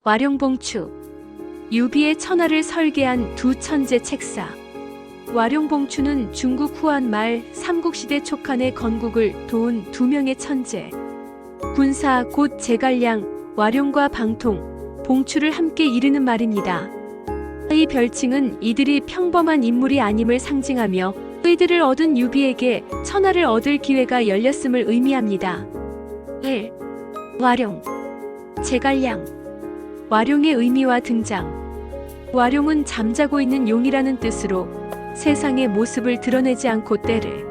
와룡봉추. 유비의 천하를 설계한 두 천재 책사. 와룡봉추는 중국 후한 말 삼국시대 초칸의 건국을 도운 두 명의 천재. 군사 곧 제갈량, 와룡과 방통, 봉추를 함께 이르는 말입니다. 이 별칭은 이들이 평범한 인물이 아님을 상징하며 의들을 얻은 유비에게 천하를 얻을 기회가 열렸음을 의미합니다. 1. 와룡. 제갈량. 와룡의 의미와 등장. 와룡은 잠자고 있는 용이라는 뜻으로 세상의 모습을 드러내지 않고 때를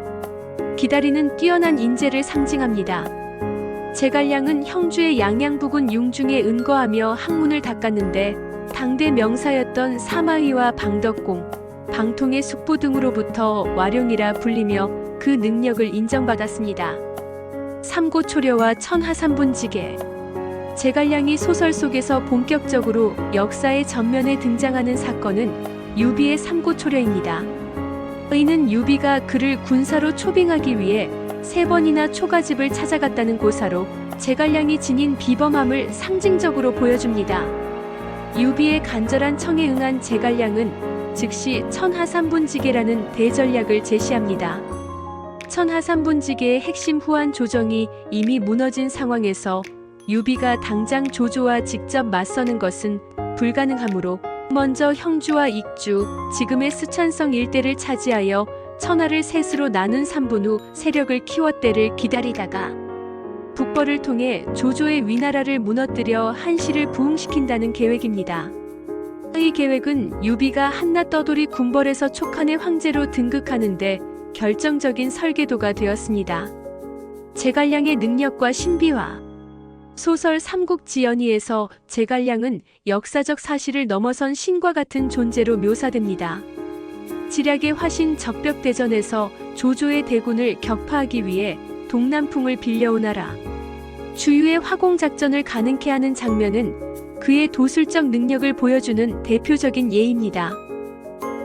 기다리는 뛰어난 인재를 상징합니다. 제갈량은 형주의 양양부군 융중에 은거하며 학문을 닦았는데 당대 명사였던 사마위와 방덕공, 방통의 숙부 등으로부터 와룡이라 불리며 그 능력을 인정받았습니다. 삼고초려와 천하삼분지계. 제갈량이 소설 속에서 본격적으로 역사의 전면에 등장하는 사건은 유비의 삼고초려입니다. 의는 유비가 그를 군사로 초빙하기 위해 3번이나 초가집을 찾아갔다는 고사로 제갈량이 지닌 비범함을 상징적으로 보여줍니다. 유비의 간절한 청에 응한 제갈량은 즉시 천하삼분지계라는 대전략을 제시합니다. 천하삼분지계의 핵심 후한 조정이 이미 무너진 상황에서 유비가 당장 조조와 직접 맞서는 것은 불가능하므로 먼저 형주와 익주, 지금의 쓰촨성 일대를 차지하여 천하를 셋으로 나눈 3분 후 세력을 키워 때를 기다리다가 북벌을 통해 조조의 위나라를 무너뜨려 한시를 부흥시킨다는 계획입니다. 이 계획은 유비가 한낱 떠돌이 군벌에서 촉한의 황제로 등극하는데 결정적인 설계도가 되었습니다. 제갈량의 능력과 신비화. 소설 삼국지연의에서 제갈량은 역사적 사실을 넘어선 신과 같은 존재로 묘사됩니다. 지략의 화신 적벽대전에서 조조의 대군을 격파하기 위해 동남풍을 빌려오나라 주유의 화공작전을 가능케 하는 장면은 그의 도술적 능력을 보여주는 대표적인 예입니다.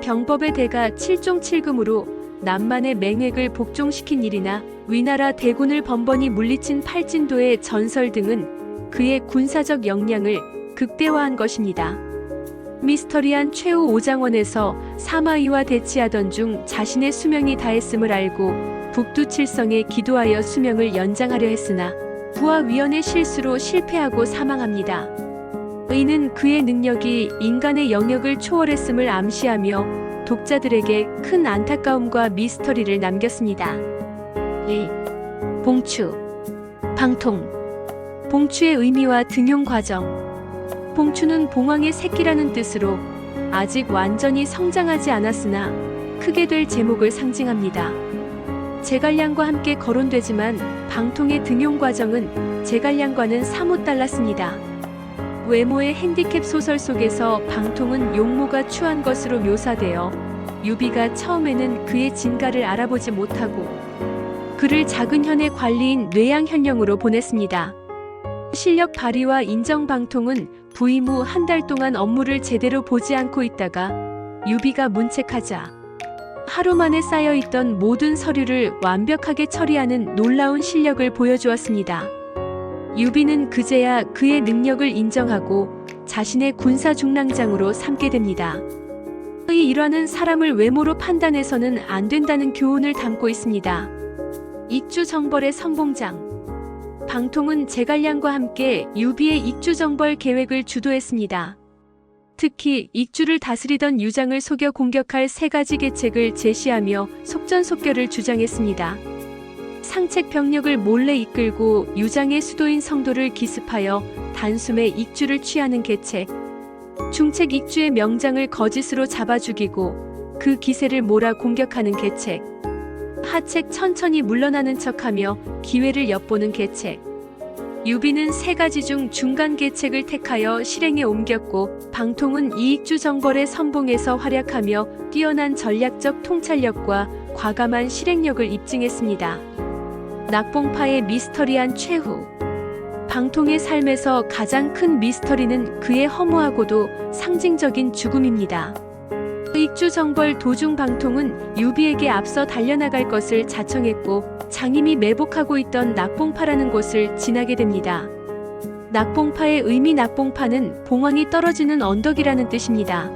병법의 대가 7종7금으로 남만의 맹획을 복종시킨 일이나 위나라 대군을 번번이 물리친 팔진도의 전설 등은 그의 군사적 역량을 극대화한 것입니다. 미스터리한 최후 오장원에서 사마위와 대치하던 중 자신의 수명이 다했음을 알고 북두칠성에 기도하여 수명을 연장하려 했으나 부하 위원의 실수로 실패하고 사망합니다. 의는 그의 능력이 인간의 영역을 초월했음을 암시하며 독자들에게 큰 안타까움과 미스터리를 남겼습니다. 2. 봉추. 방통. 봉추의 의미와 등용 과정. 봉추는 봉황의 새끼라는 뜻으로 아직 완전히 성장하지 않았으나 크게 될 제목을 상징합니다. 제갈량과 함께 거론되지만 방통의 등용 과정은 제갈량과는 사뭇 달랐습니다. 외모의 핸디캡 소설 속에서 방통은 용모가 추한 것으로 묘사되어 유비가 처음에는 그의 진가를 알아보지 못하고 그를 작은 현의 관리인 뇌양현령으로 보냈습니다. 실력 발휘와 인정 방통은 부임 후 한 달 동안 업무를 제대로 보지 않고 있다가 유비가 문책하자 하루 만에 쌓여있던 모든 서류를 완벽하게 처리하는 놀라운 실력을 보여주었습니다. 유비는 그제야 그의 능력을 인정하고 자신의 군사 중랑장으로 삼게 됩니다. 이 일화는 사람을 외모로 판단해서는 안 된다는 교훈을 담고 있습니다. 익주정벌의 선봉장. 방통은 제갈량과 함께 유비의 익주정벌 계획을 주도했습니다. 특히 익주를 다스리던 유장을 속여 공격할 3가지 계책을 제시하며 속전속결을 주장했습니다. 상책 병력을 몰래 이끌고 유장의 수도인 성도를 기습하여 단숨에 익주를 취하는 계책, 중책 익주의 명장을 거짓으로 잡아 죽이고 그 기세를 몰아 공격하는 계책, 하책 천천히 물러나는 척하며 기회를 엿보는 계책. 유비는 3가지 중 중간 계책을 택하여 실행에 옮겼고 방통은 이익주 정벌의 선봉에서 활약하며 뛰어난 전략적 통찰력과 과감한 실행력을 입증했습니다. 낙봉파의 미스터리한 최후. 방통의 삶에서 가장 큰 미스터리는 그의 허무하고도 상징적인 죽음입니다. 익주 정벌 도중 방통은 유비에게 앞서 달려나갈 것을 자청했고 장임이 매복하고 있던 낙봉파라는 곳을 지나게 됩니다. 낙봉파의 의미 낙봉파는 봉황이 떨어지는 언덕이라는 뜻입니다.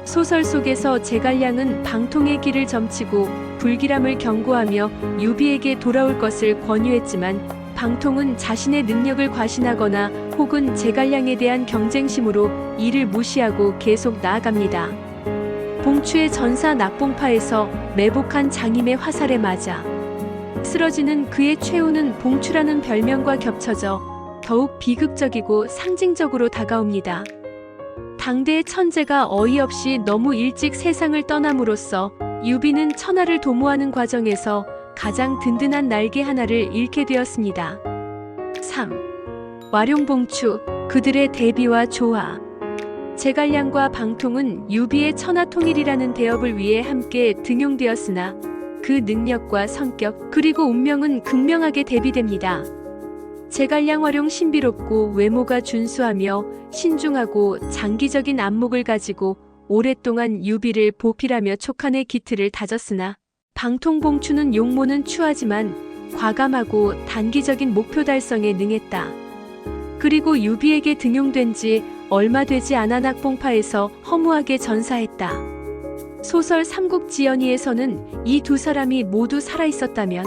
소설 속에서 제갈량은 방통의 길을 점치고 불길함을 경고하며 유비에게 돌아올 것을 권유했지만 방통은 자신의 능력을 과신하거나 혹은 제갈량에 대한 경쟁심으로 이를 무시하고 계속 나아갑니다. 봉추의 전사 낙봉파에서 매복한 장임의 화살에 맞아 쓰러지는 그의 최후는 봉추라는 별명과 겹쳐져 더욱 비극적이고 상징적으로 다가옵니다. 당대의 천재가 어이없이 너무 일찍 세상을 떠남으로써 유비는 천하를 도모하는 과정에서 가장 든든한 날개 하나를 잃게 되었습니다. 3. 와룡봉추, 그들의 대비와 조화. 제갈량과 방통은 유비의 천하통일이라는 대업을 위해 함께 등용되었으나 그 능력과 성격 그리고 운명은 극명하게 대비됩니다. 제갈량 와룡 신비롭고 외모가 준수하며 신중하고 장기적인 안목을 가지고 오랫동안 유비를 보필하며 촉한의 기틀을 다졌으나 방통봉추는 용모는 추하지만 과감하고 단기적인 목표 달성에 능했다. 그리고 유비에게 등용된 지 얼마 되지 않아 낙봉파에서 허무하게 전사했다. 소설 삼국지연의에서는 이 두 사람이 모두 살아있었다면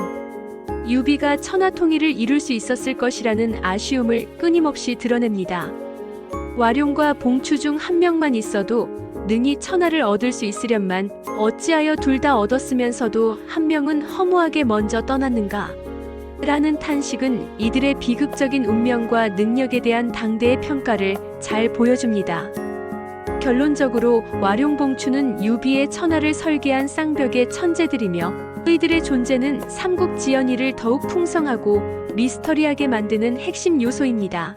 유비가 천하통일을 이룰 수 있었을 것이라는 아쉬움을 끊임없이 드러냅니다. 와룡과 봉추 중 한 명만 있어도 능히 천하를 얻을 수 있으련만 어찌하여 둘 다 얻었으면서도 한 명은 허무하게 먼저 떠났는가? 라는 탄식은 이들의 비극적인 운명과 능력에 대한 당대의 평가를 잘 보여줍니다. 결론적으로 와룡봉추는 유비의 천하를 설계한 쌍벽의 천재들이며 그들의 존재는 삼국지연의를 더욱 풍성하고 미스터리하게 만드는 핵심 요소입니다.